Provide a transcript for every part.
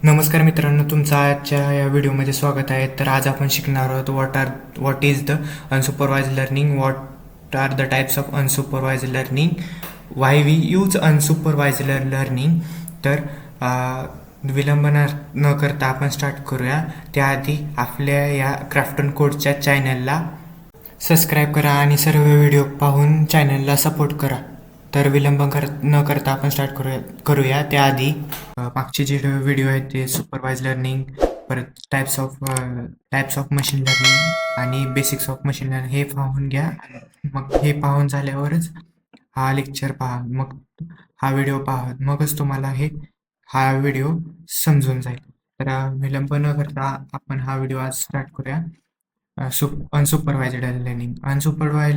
नमस्कार मित्रांनो, तुमचं आजच्या या व्हिडिओमध्ये स्वागत आहे. तर आज आपण शिकणार आहोत what is the unsupervised learning, what are the types of unsupervised learning, why we use unsupervised learning. तर विलंब न करता आपण स्टार्ट करूया. त्याआधी आपल्या या क्राफ्टन कोडच्या चॅनलला सबस्क्राईब करा आणि सर्व व्हिडिओ पाहून चॅनलला सपोर्ट करा. तर न करता आपण स्टार्ट करूया. त्याआधी मागचे जे व्हिडिओ आहेत ते सुपरवाइज लर्निंग, परत टाइप्स ऑफ मशीन लर्निंग आणि बेसिक्स ऑफ मशीन लर्निंग हे पाहून घ्या. मग हे पाहून झाल्यावरच हा लेक्चर पहा, मग हा व्हिडिओ पहा, मगच तुम्हाला हा व्हिडिओ समजून जाईल. तर विलंब न करता आपण हा व्हिडिओ आज स्टार्ट करूया. अनसुपरवाइज्ड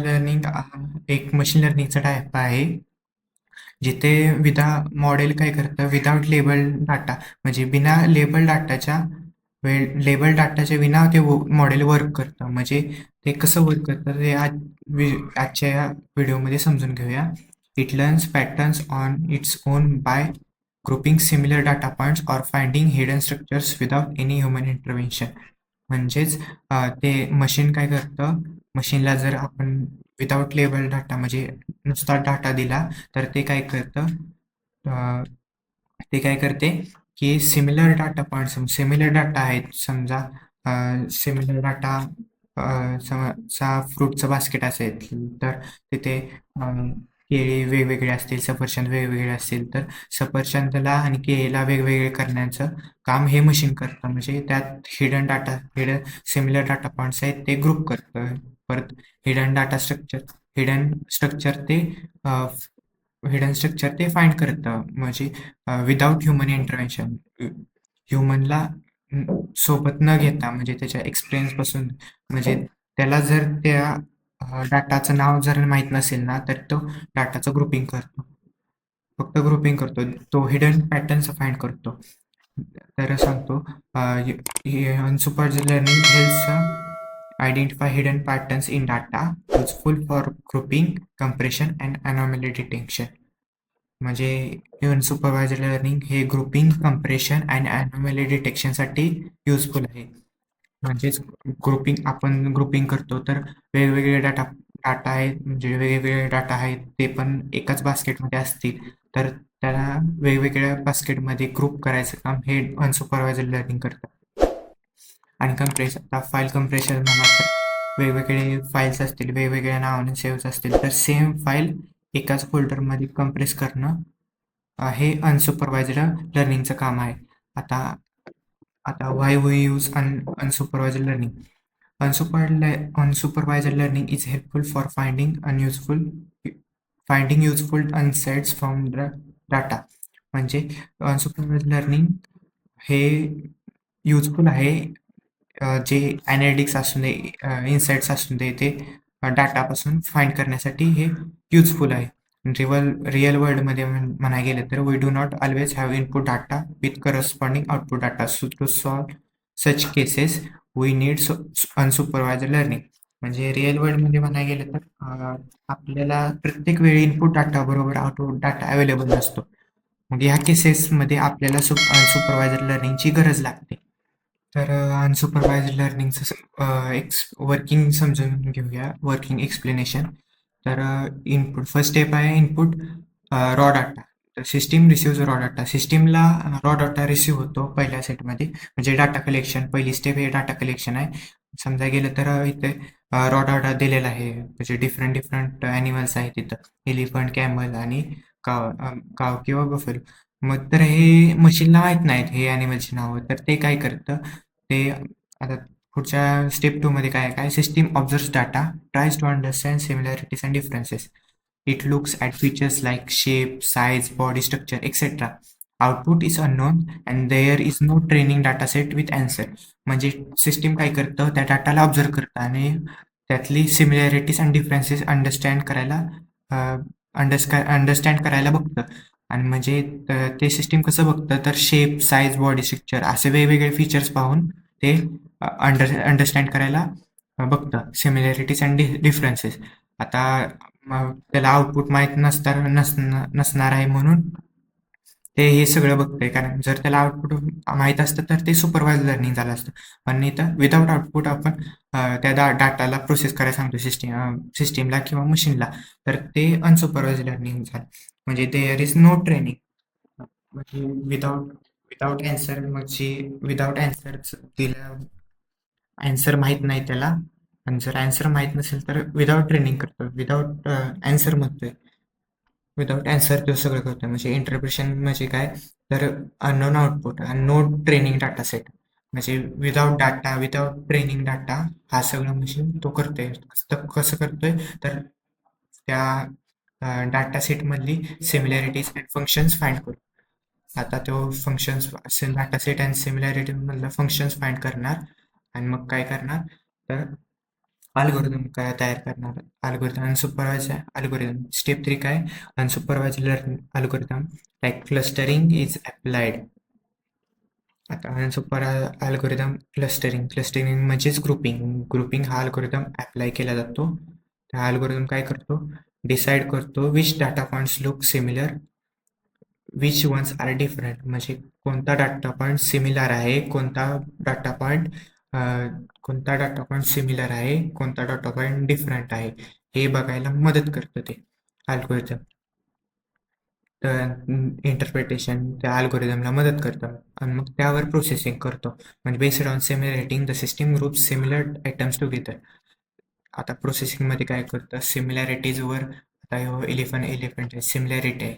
लर्निंग एक मशीन लर्निंगचा टाईप आहे, जिथे मॉडेल काय करतं, विदाउट लेबल डाटा, म्हणजे लेबल डाटाच्या विना ते मॉडेल वर्क करतं. म्हणजे ते कसं वर्क करतं ते आजच्या या व्हिडिओमध्ये समजून घेऊया. It learns patterns on its own by grouping similar data points or finding hidden structures without any human intervention. म्हणजेच ते मशीन काय करतं, मशीनला जर आपण विदाउट लेबल डाटा म्हणजे नुसता डाटा दिला, तर ते काय करते की सिमिलर डाटा आहेत. समजा सिमिलर डाटा फ्रूटचं बास्केट असेल, तर तिथे केळी वेगवेगळे असतील, सफरचंद वेगवेगळे असतील, तर सफरचंदला आणि केळीला वेगवेगळे करण्याचं काम हे मशीन करतं. म्हणजे त्यात सिमिलर डाटा पॉइंट्स आहेत ते ग्रुप करतं. परत hidden data structure hidden structure ते हिडन स्ट्रक्चर ते फाइंड करतं. म्हणजे विदाउट ह्युमन इंटरव्हेन्शन, ह्युमनला सोबत न घेता, म्हणजे त्याच्या एक्सपिरियन्सपासून. म्हणजे त्याला जर त्या डाटाचं नाव जर माहीत नसेल ना, तर तो डाटाचं फक्त ग्रुपिंग करतो. तो हिडन पॅटर्न्स फाइंड करतो. तर सांगतो, unsupervised learning helps identify hidden patterns in data, useful for grouping, compression and anomaly detection. म्हणजे अनसुपरवाइज्ड लर्निंग हे ग्रुपिंग, कम्प्रेशन अँड अनॉमली डिटेक्शनसाठी युजफुल आहे. म्हणजेच आपण ग्रुपिंग करतो, तर वेगवेगळे डाटा डाटा आहेत, म्हणजे वेगवेगळे डाटा आहेत, ते पण एकाच बास्केटमध्ये असतील, तर त्याला वेगवेगळ्या बास्केटमध्ये ग्रुप करायचं काम हे अनसुपरवाइज्ड लर्निंग करतं. आणि फाईल कम्प्रेशन म्हणा, तर वेगवेगळे फाईल्स असतील, वेगवेगळ्या नावाने सेव्ह असतील, तर सेम फाईल एकाच फोल्डरमध्ये कम्प्रेस करणं हे अनसुपरवाइज्ड लर्निंगचं काम आहे. आता आता why we use unsupervised learning. Unsupervised learning is helpful for finding useful insights from the data. म्हणजे अनसुपरवाइज्ड लर्निंग हे युजफुल आहे, जे ॲनालिटिक्स असून दे, इन्साइट्स असून दे, ते डाटापासून फाइंड करण्यासाठी हे युजफुल आहे. रिअल वर्ल्डमध्ये म्हणायला गेलं तर we do not always have input data with corresponding output data. To solve such cases we need unsupervised learning. म्हणजे रिअल वर्ल्डमध्ये म्हणायला गेलं तर आपल्याला प्रत्येक वेळी इनपुट डाटा बरोबर आउटपुट डाटा अवेलेबल नसतो. मग ह्या केसेसमध्ये आपल्याला अनसुपरवाइज्ड लर्निंगची गरज लागते. तर अनसुपरवाइज्ड लर्निंगचं वर्किंग समजून घेऊया, वर्किंग एक्सप्लेनेशन. तर फर्स्ट स्टेप आहे इनपुट रॉ डाटा. तर सिस्टीम रिसिव्ह रॉ डाटा. सिस्टीमला रॉ डाटा रिसिव्ह होतो पहिल्या सेटमध्ये, म्हणजे डाटा कलेक्शन. पहिली स्टेप हे डाटा कलेक्शन आहे. समजा गेलं तर इथे रॉ डाटा दिलेला आहे, म्हणजे डिफरंट ॲनिमल्स आहेत तिथं, एलिफंट, कॅमल आणि काव किंवा बफेलो. मग तर हे मशीनला माहीत नाहीत हे ॲनिमलची नावं, तर ते काय करतं, ते आता पुढच्या स्टेप 2 मध्ये काय system observes data, tries to understand similarities and differences. It looks at features like shape, size, body structure etcetera. Output is unknown and there is no training data set with answer. म्हणजे system काय करतं, त्या डाटाला observe करतं आणि त्यातली similarities and differences understand करायला बघतं. आणि म्हणजे ते सिस्टीम कसं बघतं, तर शेप, साईज, बॉडी स्ट्रक्चर असे वेगवेगळे फीचर्स पाहून ते अंडरस्टँड करायला बघतं सिमिलॅरिटीज अँड डिफरन्सेस. आता त्याला आउटपुट माहीत नसणार आहे, म्हणून ते हे सगळं बघतंय, कारण जर त्याला आउटपुट माहीत असतं तर ते सुपरवाइज लर्निंग झालं असतं. पण इथं विदाऊट आउटपुट आपण त्या डाटाला प्रोसेस करायला सांगतो सिस्टीमला किंवा मशीनला, तर ते अनसुपरवाइज लर्निंग झालं. म्हणजे देअर इज नो ट्रेनिंग. म्हणजे विदाऊट विदाऊट ॲन्सर, म्हणजे विदाऊट ॲन्सर दिलं, ॲन्सर माहीत नाही त्याला. आणि जर ॲन्सर माहीत नसेल तर विदाऊट ट्रेनिंग करतो, विदाऊट ॲन्सर म्हणतोय. विदाऊट ॲन्सर तो सगळं करतोय. म्हणजे इंटरप्रिटेशन म्हणजे काय, तर अननोन आउटपुट आणि नो ट्रेनिंग डाटा सेट, म्हणजे without data, without training data, हा सगळं मशीन तो करतोय. कसं करतोय, तर त्या डाटा सेटमधली सिमिलॅरिटीज अँड फंक्शन्स फाइंड करू. आता तो functions, data set and similarity मधलं फंक्शन्स फाइंड करणार, आणि मग काय करणार, तर अल्गोरिदम काय तयार करणार. Algorithm unsupervised algorithm. स्टेप 3 काय, unsupervised learning algorithm like clustering is applied. आता अनसुपरवाइज अल्गोरिदम क्लस्टरिंग म्हणजेच ग्रुपिंग हा अल्गोरिदम अप्लाय केला जातो. त्या अल्गोरिदम काय करतो, डिसाईड करतो which data points look similar, which ones are different, म्हणजे कोणता डाटा पॉइंट सिमिलर आहे, कोणता डाटा पॉइंट सिमिलर आहे, कोणता डाटा पॉइंट डिफरंट आहे, हे बघायला मदत करतं ते अल्गोरिदम. इंटरप्रिटेशन त्या अल्गोरिदमला मदत करतं, आणि मग त्यावर प्रोसेसिंग करतो. म्हणजे based on similarity the system group similar items together. आता प्रोसेसिंगमध्ये काय करतं, सिमिलॅरिटीजवर, आता एलिफंट आहे, सिमिलॅरिटी आहे,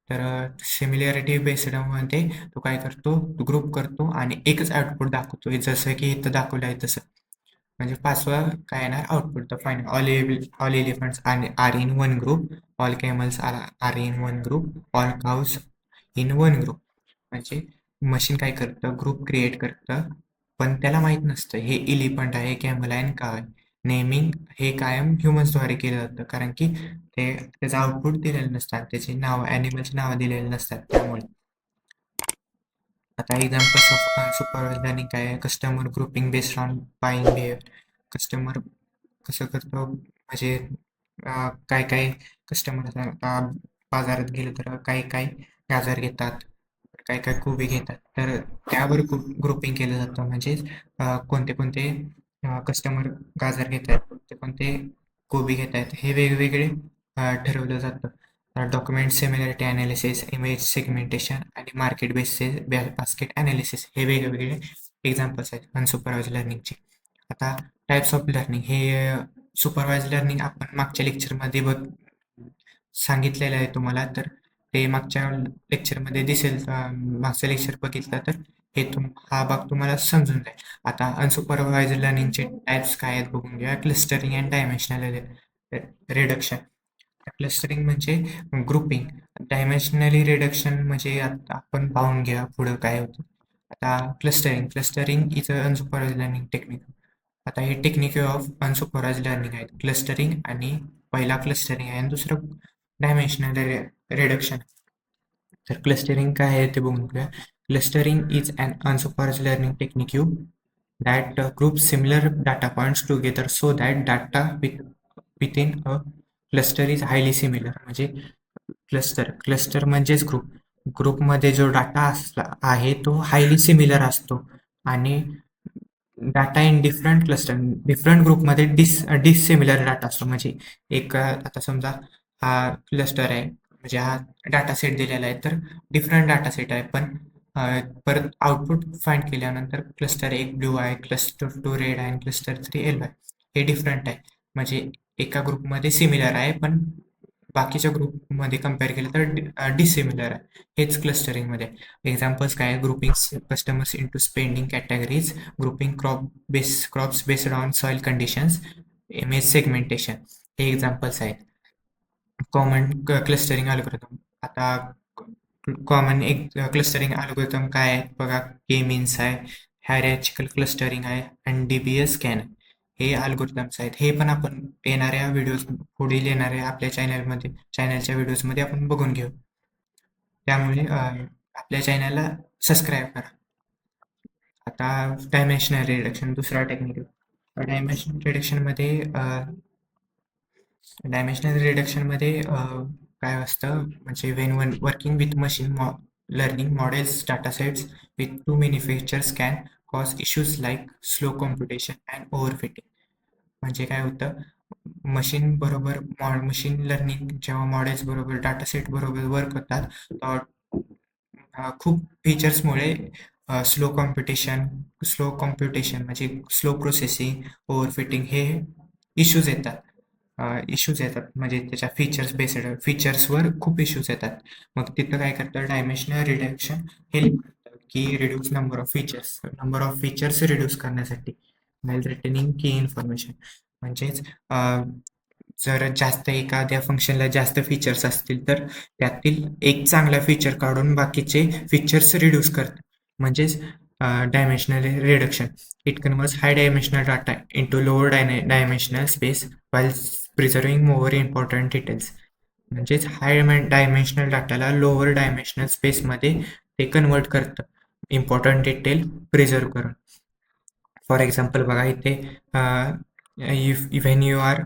तर सिमिलॅरिटी बेस्ड मध्ये तो काय करतो, ग्रुप करतो आणि एकच आउटपुट दाखवतो, जसं की इथं दाखवलं आहे तसं. म्हणजे पाचवा काय येणार, output the final all elephants are in one group, all camels are in one group, all cows in one group. म्हणजे मशीन काय करतं, ग्रुप क्रिएट करतं, पण त्याला माहीत नसतं हे इलिफंट आहे, कॅमल आहे, काव आहे. नेमिंग हे कायम ह्युमन्सद्वारे केलं जातं, कारण की ते त्याचं आउटपुट दिलेलं नसतात, त्याची नाव, ॲनिमलची नावं दिलेली नसतात, त्यामुळे. आता एक्झाम्पल्स ऑफ सुपरवाइज लर्निंग काय आहे, customer grouping based on buying behaviour. Customer कसं करतो, म्हणजे काय काय कस्टमर आता बाजारात गेलं तर काही काही गाजर घेतात, काय काय कोबी घेतात, तर त्यावर ग्रुपिंग केलं जातं. म्हणजे कोणते कोणते कस्टमर गाजर घेत आहेत, कोणते कोणते कोबी घेत आहेत, हे वेगवेगळे ठरवलं जातं. Document similarity analysis, image segmentation आणि मार्केट बेसिस बास्केट ॲनालिसिस, हे वेगवेगळे एक्झाम्पल्स आहेत अनसुपरवाइज लर्निंगचे. आता टाईप्स ऑफ लर्निंग, हे सुपरवाइज लर्निंग आपण मागच्या लेक्चरमध्ये सांगितलेलं आहे तुम्हाला, तर ते मागच्या लेक्चरमध्ये दिसेल. मागचं लेक्चर बघितलं तर हा भाग तुम्हाला समजून जाईल. आता अनसुपरवाइज लर्निंगचे टाईप्स काय आहेत बघून घ्या. Clustering and dimensional reduction. Clustering म्हणजे ग्रुपिंग. डायमेन्शनली रिडक्शन म्हणजे आता आपण पाहून घ्या पुढं काय होतं. आता clustering is a unsupervised learning technique. आता हे टेक्निक ऑफ अनसुपरवाइज लर्निंग आहेत, क्लस्टरिंग, आणि पहिला क्लस्टरिंग आहे आणि दुसरं डायमेन्शनल रिडक्शन. तर क्लस्टरिंग काय आहे ते बघून घ्या. Clustering is an unsupervised learning technique that groups similar data points together so that data within a cluster is highly similar. म्हणजे क्लस्टर म्हणजेच ग्रुपमध्ये जो डाटा आहे तो हायली सिमिलर असतो, आणि data in different cluster, different ग्रुपमध्ये डिसिमिलर डाटा असतो. म्हणजे आता समजा हा क्लस्टर आहे, म्हणजे हा डाटा सेट दिलेला आहे, तर डिफरंट डाटा सेट आहे, पण परत आउटपुट फाइंड केल्यानंतर क्लस्टर 1 ब्लू आहे, क्लस्टर 2 रेड आहे आणि क्लस्टर 3 येलो आहे, हे डिफरंट आहे. म्हणजे एका ग्रुपमध्ये सिमिलर आहे, पण बाकीच्या ग्रुपमध्ये कम्पेअर केलं तर डिसिमिलर आहे. हेच क्लस्टरिंगमध्ये. एक्झाम्पल्स काय, grouping customers into spending categories, grouping crops based on soil conditions, image segmentation, हे एक्झाम्पल्स आहेत. Common clustering algorithm. आता कॉमन एक क्लस्टरिंग अल्गोरिदम काय आहे बघा, के मीन्स आहे, हायरार्चिकल क्लस्टरिंग आहे, आणि डीबीएस स्कॅन, हे अल्गोरिदम्स आहेत. हे पण आपण येणाऱ्या व्हिडिओज, पुढील येणाऱ्या आपल्या चॅनलच्या व्हिडिओजमध्ये आपण बघून घेऊ. त्यामुळे आपल्या चॅनलला सबस्क्राईब करा. आता डायमेन्शनल रिडक्शन, दुसरा टेक्निक. डायमेन्शनल रिडक्शनमध्ये काय असतं, म्हणजे Wien working with machine learning models datasets with too many features can cause issues like slow computation and overfitting. म्हणजे काय होतं, मशीन लर्निंग जेव्हा मॉडेल्स बरोबर डाटासेट बरोबर वर्क होतात, तेव्हा खूप फीचर्समुळे स्लो कॉम्प्युटेशन म्हणजे स्लो प्रोसेसिंग, ओव्हरफिटिंग हे इश्यूज येतात म्हणजे त्याच्या फीचर्सवर खूप इश्यूज येतात. मग तिथं काय करतं, डायमेन्शनल रिडक्शन हेल्प करतं की नंबर ऑफ फीचर्स रिड्यूस करण्यासाठी while retaining की इन्फॉर्मेशन. म्हणजेच जर जास्त एखाद्या फंक्शनला जास्त फीचर्स असतील तर त्यातील एक चांगला फीचर काढून बाकीचे फीचर्स रिड्यूस करतं. म्हणजेच dimensional reduction. It converts high dimensional data into lower dimensional space while preserving more important details. म्हणजेच हाय डायमेन्शनल डाटाला लोअर डायमेन्शनल स्पेसमध्ये ते कन्वर्ट करतं इम्पॉर्टंट डिटेल प्रिझर्व करून. फॉर एक्झाम्पल बघा इथे, when you are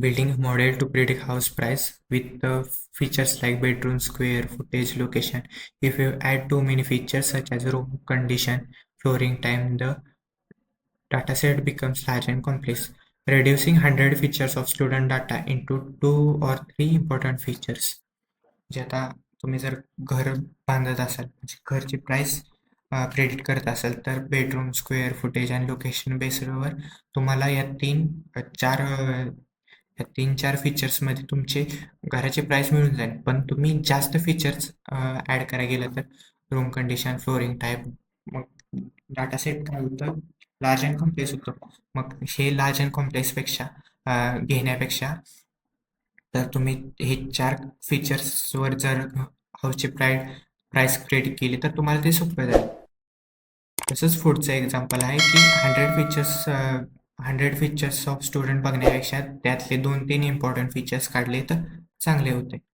building a model to predict house price with the features like bedroom, square footage, location. If you add too many features such as room condition, flooring time, the dataset becomes large and complex. Reducing 100 features of student data into 2 or 3 important features. जे आता तुम्ही जर घर बांधत असाल, म्हणजे घरची price predict करत असाल, तर बेडरूम, स्क्वेअर फुटेज आणि लोकेशन बेसवर तुम्हाला या 3-4 फीचर्समध्ये तुमचे घराची प्राइस मिळून जाईल. पण तुम्ही जास्त फीचर्स ॲड करायला गेलं तर रूम कंडिशन, फ्लोरिंग टाईप, मग डाटा सेट काय होतं, लार्ज अँड कॉम्प्लेक्स होतं. मग हे लार्ज अँड कॉम्प्लेक्सपेक्षा घेण्यापेक्षा तर तुम्ही हे 4 फीचर्सवर जर हाऊसची प्राइस प्रेडिक्ट केली तर तुम्हाला ते सोपं जाईल. तसंच पुढचं एक्झाम्पल आहे की 100 फीचर्स ऑफ स्टुडंट बघण्यापेक्षा त्यातले 2-3 इम्पॉर्टंट फीचर्स काढले तर चांगले होते.